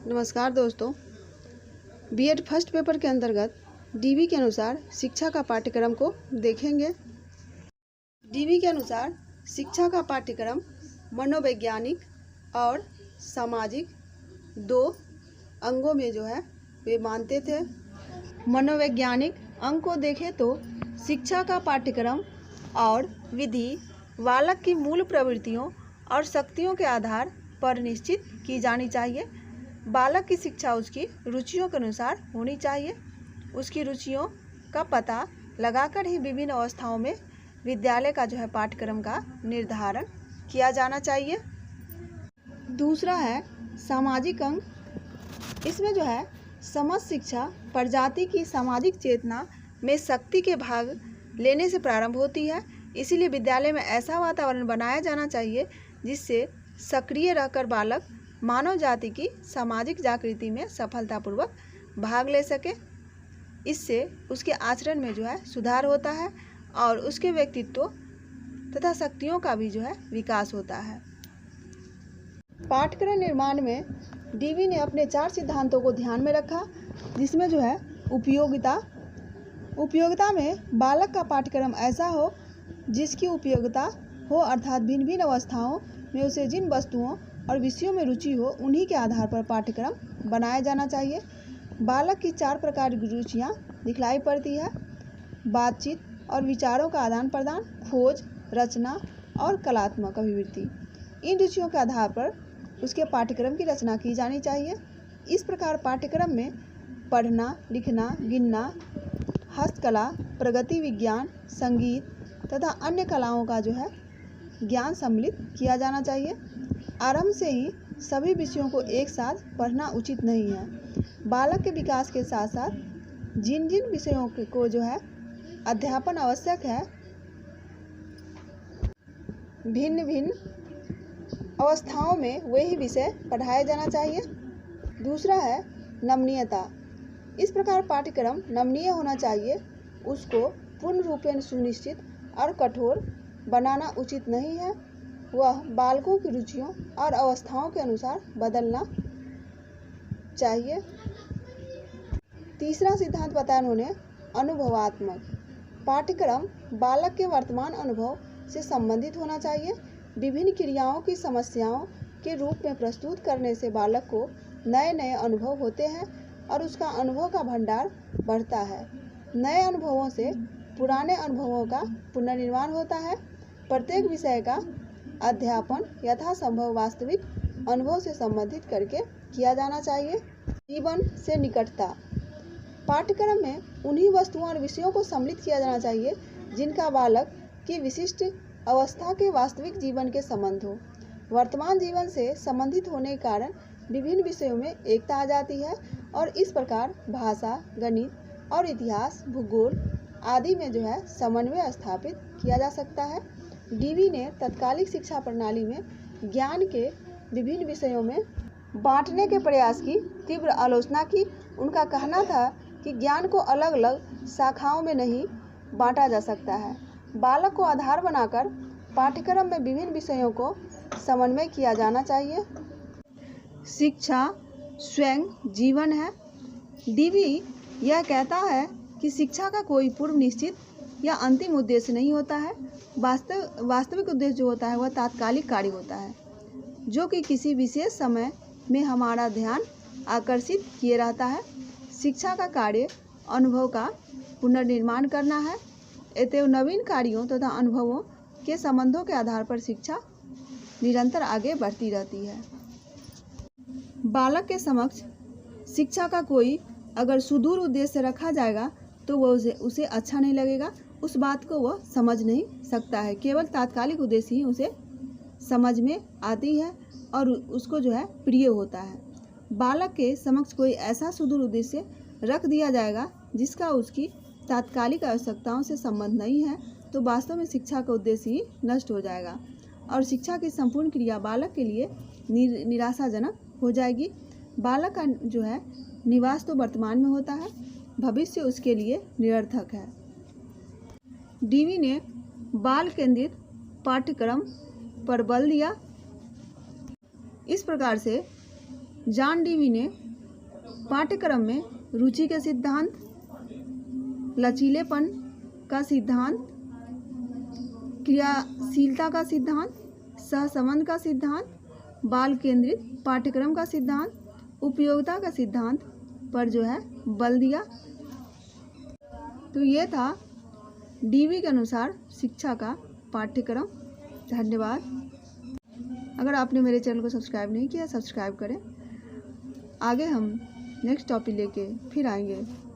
नमस्कार दोस्तों। BEd first paper के अंतर्गत डीवी के अनुसार शिक्षा का पाठ्यक्रम को देखेंगे। डीवी के अनुसार शिक्षा का पाठ्यक्रम मनोवैज्ञानिक और सामाजिक दो अंगों में वे मानते थे। मनोवैज्ञानिक अंग को देखें तो शिक्षा का पाठ्यक्रम और विधि बालक की मूल प्रवृत्तियों और शक्तियों के आधार पर निश्चित की जानी चाहिए। बालक की शिक्षा उसकी रुचियों के अनुसार होनी चाहिए। उसकी रुचियों का पता लगाकर ही विभिन्न अवस्थाओं में विद्यालय का पाठ्यक्रम का निर्धारण किया जाना चाहिए। दूसरा है सामाजिक अंग। इसमें समस्त शिक्षा प्रजाति की सामाजिक चेतना में शक्ति के भाग लेने से प्रारंभ होती है। इसीलिए विद्यालय में ऐसा वातावरण बनाया जाना चाहिए जिससे सक्रिय रहकर बालक मानव जाति की सामाजिक जागृति में सफलतापूर्वक भाग ले सके। इससे उसके आचरण में सुधार होता है और उसके व्यक्तित्व तथा शक्तियों का भी विकास होता है। पाठ्यक्रम निर्माण में डीवी ने अपने 4 सिद्धांतों को ध्यान में रखा, जिसमें उपयोगिता में बालक का पाठ्यक्रम ऐसा हो जिसकी उपयोगिता हो, अर्थात भिन्न भिन्न अवस्थाओं में उसे जिन वस्तुओं और विषयों में रुचि हो उन्हीं के आधार पर पाठ्यक्रम बनाया जाना चाहिए। बालक की 4 प्रकार की रुचियाँ दिखलाई पड़ती है: बातचीत और विचारों का आदान प्रदान, खोज, रचना और कलात्मक अभिवृत्ति। इन रुचियों के आधार पर उसके पाठ्यक्रम की रचना की जानी चाहिए। इस प्रकार पाठ्यक्रम में पढ़ना, लिखना, गिनना, हस्तकला, प्रगति विज्ञान, संगीत तथा अन्य कलाओं का ज्ञान सम्मिलित किया जाना चाहिए। आरंभ से ही सभी विषयों को एक साथ पढ़ना उचित नहीं है। बालक के विकास के साथ साथ जिन जिन विषयों को अध्यापन आवश्यक है, भिन्न भिन्न अवस्थाओं में वही विषय पढ़ाया जाना चाहिए। दूसरा है नमनीयता। इस प्रकार पाठ्यक्रम नमनीय होना चाहिए। उसको पूर्ण रूपेण सुनिश्चित और कठोर बनाना उचित नहीं है। वह बालकों की रुचियों और अवस्थाओं के अनुसार बदलना चाहिए। तीसरा सिद्धांत बताया उन्होंने अनुभवात्मक। पाठ्यक्रम बालक के वर्तमान अनुभव से संबंधित होना चाहिए। विभिन्न क्रियाओं की समस्याओं के रूप में प्रस्तुत करने से बालक को नए नए अनुभव होते हैं और उसका अनुभव का भंडार बढ़ता है। नए अनुभवों से पुराने अनुभवों का पुनर्निर्माण होता है। प्रत्येक विषय का अध्यापन यथासंभव वास्तविक अनुभव से संबंधित करके किया जाना चाहिए। जीवन से निकटता। पाठ्यक्रम में उन्हीं वस्तुओं और विषयों को सम्मिलित किया जाना चाहिए जिनका बालक की विशिष्ट अवस्था के वास्तविक जीवन के संबंध हो। वर्तमान जीवन से संबंधित होने के कारण विभिन्न विषयों में एकता आ जाती है और इस प्रकार भाषा, गणित और इतिहास, भूगोल आदि में समन्वय स्थापित किया जा सकता है। डीवी ने तत्कालिक शिक्षा प्रणाली में ज्ञान के विभिन्न विषयों में बांटने के प्रयास की तीव्र आलोचना की। उनका कहना था कि ज्ञान को अलग अलग शाखाओं में नहीं बांटा जा सकता है। बालक को आधार बनाकर पाठ्यक्रम में विभिन्न विषयों को समन्वय किया जाना चाहिए। शिक्षा स्वयं जीवन है। डीवी यह कहता है कि शिक्षा का कोई पूर्व निश्चित या अंतिम उद्देश्य नहीं होता है। वास्तविक उद्देश्य जो होता है वह तात्कालिक कार्य होता है, जो कि किसी विशेष समय में हमारा ध्यान आकर्षित किए रहता है। शिक्षा का कार्य अनुभव का पुनर्निर्माण करना है। अतएव नवीन कार्यों तथा अनुभवों के संबंधों के आधार पर शिक्षा निरंतर आगे बढ़ती रहती है। बालक के समक्ष शिक्षा का कोई अगर सुदूर उद्देश्य रखा जाएगा तो वह उसे अच्छा नहीं लगेगा। उस बात को वह समझ नहीं सकता है। केवल तात्कालिक उद्देश्य ही उसे समझ में आती है और उसको प्रिय होता है। बालक के समक्ष कोई ऐसा सुदूर उद्देश्य रख दिया जाएगा जिसका उसकी तात्कालिक आवश्यकताओं से संबंध नहीं है तो वास्तव में शिक्षा का उद्देश्य ही नष्ट हो जाएगा और शिक्षा की संपूर्ण क्रिया बालक के लिए निराशाजनक हो जाएगी। बालक का निवास तो वर्तमान में होता है, भविष्य उसके लिए निरर्थक है। डीवी ने बाल केंद्रित पाठ्यक्रम पर बल दिया। इस प्रकार से जॉन डीवी ने पाठ्यक्रम में रुचि के सिद्धांत, लचीलेपन का सिद्धांत, क्रियाशीलता का सिद्धांत, सहसंबंध का सिद्धांत, बाल केंद्रित पाठ्यक्रम का सिद्धांत, उपयोगिता का सिद्धांत पर जो है बल दिया। तो ये था डीवी के अनुसार शिक्षा का पाठ्यक्रम। धन्यवाद। अगर आपने मेरे चैनल को सब्सक्राइब नहीं किया, सब्सक्राइब करें। आगे हम नेक्स्ट टॉपिक लेके फिर आएंगे।